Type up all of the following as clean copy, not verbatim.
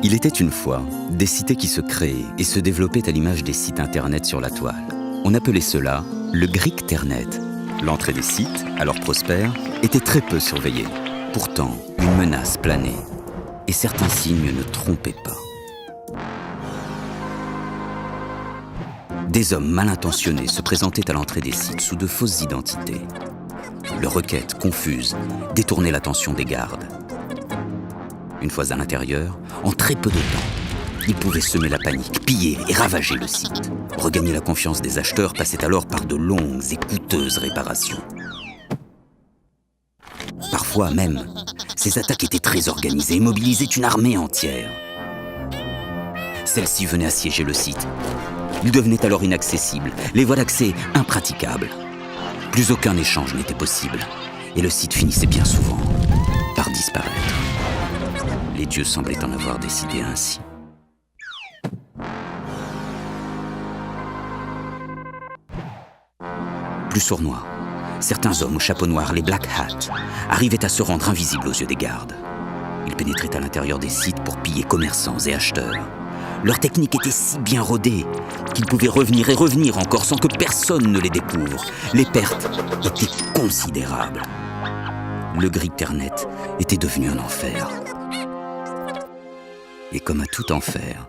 Il était une fois des cités qui se créaient et se développaient à l'image des sites internet sur la toile. On appelait cela le Greekternet. L'entrée des sites, alors prospères, était très peu surveillée. Pourtant, une menace planait et certains signes ne trompaient pas. Des hommes mal intentionnés se présentaient à l'entrée des sites sous de fausses identités. Leurs requêtes confuses détournaient l'attention des gardes. Une fois à l'intérieur, en très peu de temps, ils pouvaient semer la panique, piller et ravager le site. Regagner la confiance des acheteurs passait alors par de longues et coûteuses réparations. Parfois même, ces attaques étaient très organisées et mobilisaient une armée entière. Celle-ci venait assiéger le site. Il devenait alors inaccessible, les voies d'accès impraticables. Plus aucun échange n'était possible, et le site finissait bien souvent par disparaître. Les dieux semblaient en avoir décidé ainsi. Plus sournois, certains hommes au chapeau noir, les Black Hat, arrivaient à se rendre invisibles aux yeux des gardes. Ils pénétraient à l'intérieur des sites pour piller commerçants et acheteurs. Leur technique était si bien rodée qu'ils pouvaient revenir et revenir encore sans que personne ne les découvre. Les pertes étaient considérables. Le Greekternet était devenu un enfer. Et comme à tout enfer,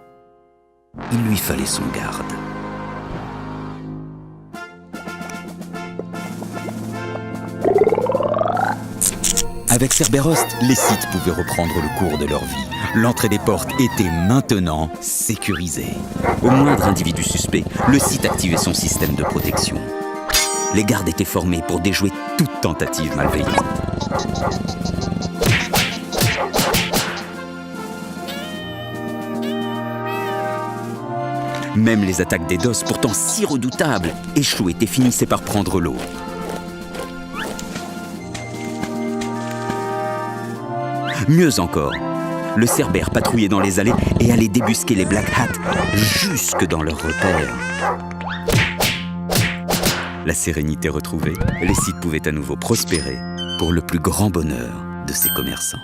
il lui fallait son garde. Avec Cerberus, les sites pouvaient reprendre le cours de leur vie. L'entrée des portes était maintenant sécurisée. Au moindre individu suspect, le site activait son système de protection. Les gardes étaient formés pour déjouer toute tentative malveillante. Même les attaques des DOS, pourtant si redoutables, échouaient et finissaient par prendre l'eau. Mieux encore, le Cerbère patrouillait dans les allées et allait débusquer les Black Hat jusque dans leurs repères. La sérénité retrouvée, les sites pouvaient à nouveau prospérer pour le plus grand bonheur de ces commerçants.